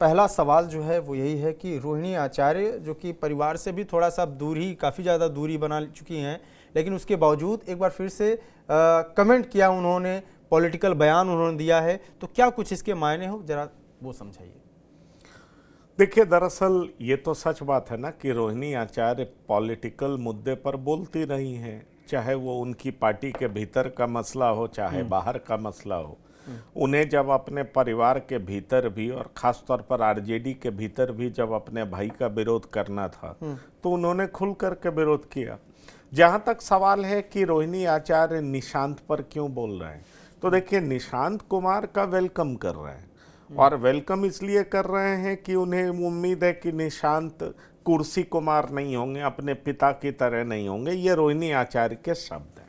पहला सवाल जो है वो यही है कि रोहिणी आचार्य जो कि परिवार से भी थोड़ा सा दूरी, काफ़ी ज़्यादा दूरी बना चुकी हैं, लेकिन उसके बावजूद एक बार फिर से कमेंट किया उन्होंने, पॉलिटिकल बयान उन्होंने दिया है, तो क्या कुछ इसके मायने हो, जरा वो समझाइए। देखिए, दरअसल ये तो सच बात है ना कि रोहिणी आचार्य पॉलिटिकल मुद्दे पर बोलती रही हैं, चाहे वो उनकी पार्टी के भीतर का मसला हो चाहे बाहर का मसला हो। उन्हें जब अपने परिवार के भीतर भी और ख़ास तौर पर आरजेडी के भीतर भी जब अपने भाई का विरोध करना था तो उन्होंने खुल कर के विरोध किया। जहाँ तक सवाल है कि रोहिणी आचार्य निशांत पर क्यों बोल रहे हैं, तो देखिए, निशांत कुमार का वेलकम कर रहे हैं और वेलकम इसलिए कर रहे हैं कि उन्हें उम्मीद है कि निशांत कुर्सी कुमार नहीं होंगे, अपने पिता की तरह नहीं होंगे। ये रोहिणी आचार्य के शब्द हैं।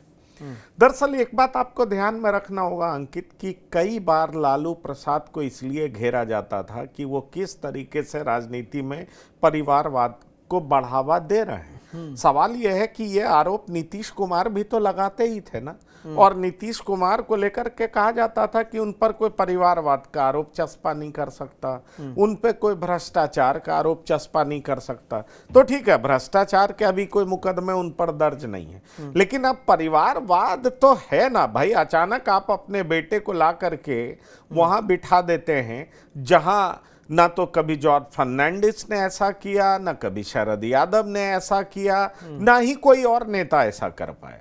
दरअसल एक बात आपको ध्यान में रखना होगा अंकित, कि कई बार लालू प्रसाद को इसलिए घेरा जाता था कि वो किस तरीके से राजनीति में परिवारवाद को बढ़ावा दे रहे हैं। सवाल यह है कि ये आरोप नीतीश कुमार भी तो लगाते ही थे ना, और नीतीश कुमार को लेकर के कहा जाता था कि उन पर कोई परिवारवाद का आरोप चस्पा नहीं कर सकता, उन पे कोई भ्रष्टाचार का आरोप चस्पा नहीं कर सकता। तो ठीक है, भ्रष्टाचार के अभी कोई मुकदमे उन पर दर्ज नहीं है, लेकिन अब परिवारवाद तो है ना भाई। अचानक आप अपने बेटे को ला करके वहां बिठा देते हैं जहां ना तो कभी जॉर्ज फर्नांडिस ने ऐसा किया, ना कभी शरद यादव ने ऐसा किया, ना ही कोई और नेता ऐसा कर पाया।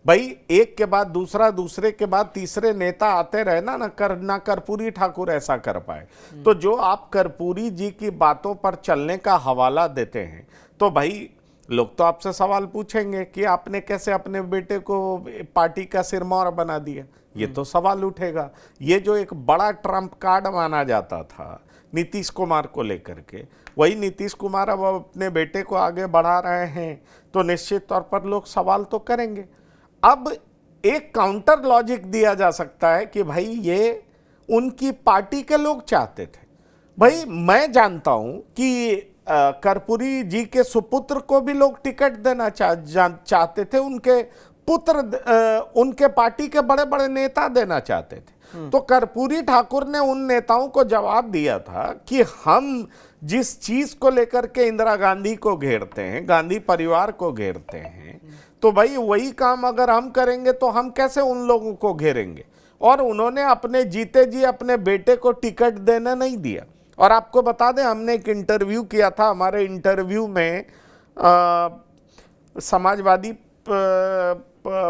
भाई, एक के बाद दूसरा, दूसरे के बाद तीसरे नेता आते रहे ना कर्पूरी ठाकुर ऐसा कर पाए। तो जो आप कर्पूरी जी की बातों पर चलने का हवाला देते हैं, तो भाई लोग तो आपसे सवाल पूछेंगे कि आपने कैसे अपने बेटे को पार्टी का सिरमौर बना दिया। ये तो सवाल उठेगा। ये जो एक बड़ा ट्रम्प कार्ड माना जाता था नीतीश कुमार को लेकर के, वही नीतीश कुमार अब अपने बेटे को आगे बढ़ा रहे हैं, तो निश्चित तौर पर लोग सवाल तो करेंगे। अब एक काउंटर लॉजिक दिया जा सकता है कि भाई ये उनकी पार्टी के लोग चाहते थे। भाई, मैं जानता हूं कि कर्पूरी जी के सुपुत्र को भी लोग टिकट देना चाहते थे, उनके पुत्र उनके पार्टी के बड़े बड़े नेता देना चाहते थे। तो कर्पूरी ठाकुर ने उन नेताओं को जवाब दिया था कि हम जिस चीज को लेकर के इंदिरा गांधी को घेरते हैं, गांधी परिवार को घेरते हैं, तो भाई वही काम अगर हम करेंगे तो हम कैसे उन लोगों को घेरेंगे। और उन्होंने अपने जीते जी अपने बेटे को टिकट देने नहीं दिया। और आपको बता दें, हमने एक इंटरव्यू किया था, हमारे इंटरव्यू में समाजवादी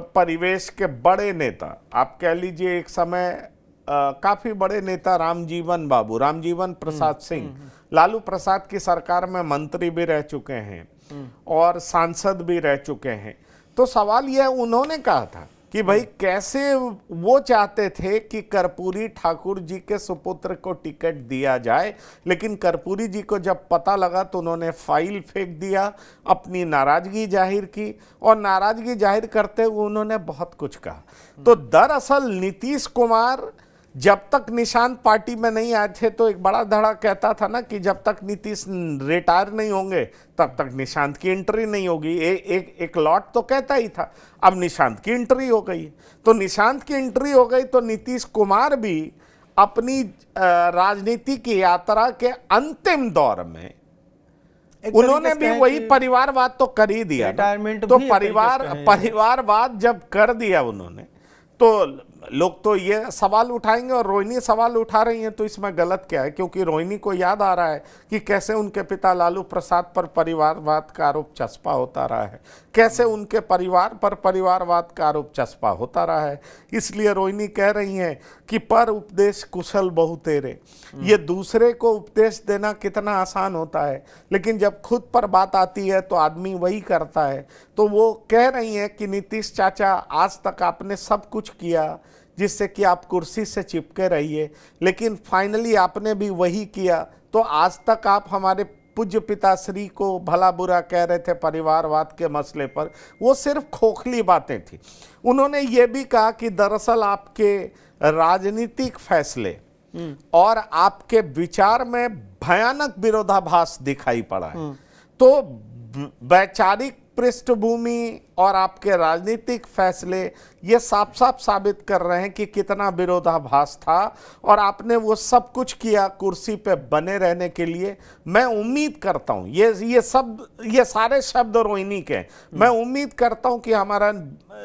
परिवेश के बड़े नेता, आप कह लीजिए एक समय काफी बड़े नेता रामजीवन प्रसाद सिंह, लालू प्रसाद की सरकार में मंत्री भी रह चुके हैं और सांसद भी रह चुके हैं। तो सवाल यह उन्होंने कहा था कि भाई कैसे वो चाहते थे कि कर्पूरी ठाकुर जी के सुपुत्र को टिकट दिया जाए, लेकिन कर्पूरी जी को जब पता लगा तो उन्होंने फाइल फेंक दिया, अपनी नाराजगी जाहिर की, और नाराजगी जाहिर करते हुए उन्होंने बहुत कुछ कहा। तो दरअसल नीतीश कुमार जब तक निशांत पार्टी में नहीं आए थे तो एक बड़ा धड़ा कहता था ना कि जब तक नीतीश रिटायर नहीं होंगे तब तक निशांत की एंट्री नहीं होगी। एक लॉट तो कहता ही था। अब निशांत की एंट्री हो गई, तो निशांत की एंट्री हो गई तो नीतीश कुमार भी अपनी राजनीति की यात्रा के अंतिम दौर में उन्होंने भी वही परिवारवाद तो कर ही दिया। तो परिवारवाद जब कर दिया उन्होंने, तो लोग तो ये सवाल उठाएंगे, और रोहिणी सवाल उठा रही हैं, तो इसमें गलत क्या है? क्योंकि रोहिणी को याद आ रहा है कि कैसे उनके पिता लालू प्रसाद पर परिवारवाद का आरोप चस्पा होता रहा है, कैसे उनके परिवार पर परिवारवाद का आरोप चस्पा होता रहा है। इसलिए रोहिणी कह रही हैं कि पर उपदेश कुशल बहु तेरे। ये दूसरे को उपदेश देना कितना आसान होता है, लेकिन जब खुद पर बात आती है तो आदमी वही करता है। तो वो कह रही हैं कि नीतीश चाचा, आज तक आपने सब कुछ किया जिससे कि आप कुर्सी से चिपके रहिए, लेकिन फाइनली आपने भी वही किया। तो आज तक आप हमारे पूज्य पिताश्री को भला बुरा कह रहे थे परिवारवाद के मसले पर, वो सिर्फ खोखली बातें थी। उन्होंने ये भी कहा कि दरअसल आपके राजनीतिक फैसले और आपके विचार में भयानक विरोधाभास दिखाई पड़ा है। तो वैचारिक पृष्ठभूमि और आपके राजनीतिक फैसले ये साफ साफ साबित कर रहे हैं कि कितना विरोधाभास था और आपने वो सब कुछ किया कुर्सी पे बने रहने के लिए। मैं उम्मीद करता हूँ ये सारे शब्द रोहिणी के, मैं उम्मीद करता हूँ कि हमारा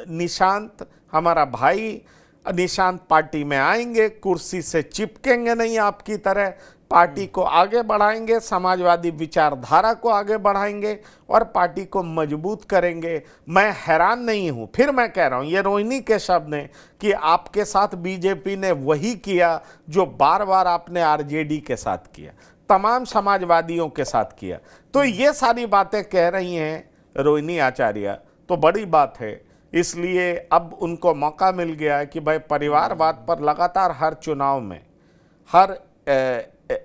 निशांत, हमारा भाई निशांत पार्टी में आएंगे, कुर्सी से चिपकेंगे नहीं, आपकी तरह पार्टी को आगे बढ़ाएंगे, समाजवादी विचारधारा को आगे बढ़ाएंगे और पार्टी को मजबूत करेंगे। मैं हैरान नहीं हूं, फिर मैं कह रहा हूं, ये रोहिणी के शब्द हैं कि आपके साथ बीजेपी ने वही किया जो बार बार आपने आरजेडी के साथ किया, तमाम समाजवादियों के साथ किया। तो ये सारी बातें कह रही हैं रोहिणी आचार्य, तो बड़ी बात है। इसलिए अब उनको मौका मिल गया है कि भाई परिवारवाद पर लगातार हर चुनाव में, हर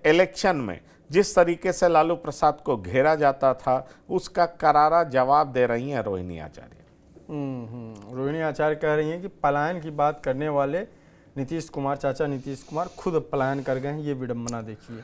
इलेक्शन में जिस तरीके से लालू प्रसाद को घेरा जाता था उसका करारा जवाब दे रही हैं रोहिणी आचार्य। रोहिणी आचार्य कह रही हैं कि पलायन की बात करने वाले नीतीश कुमार, चाचा नीतीश कुमार खुद पलायन कर गए हैं, ये विडंबना देखिए।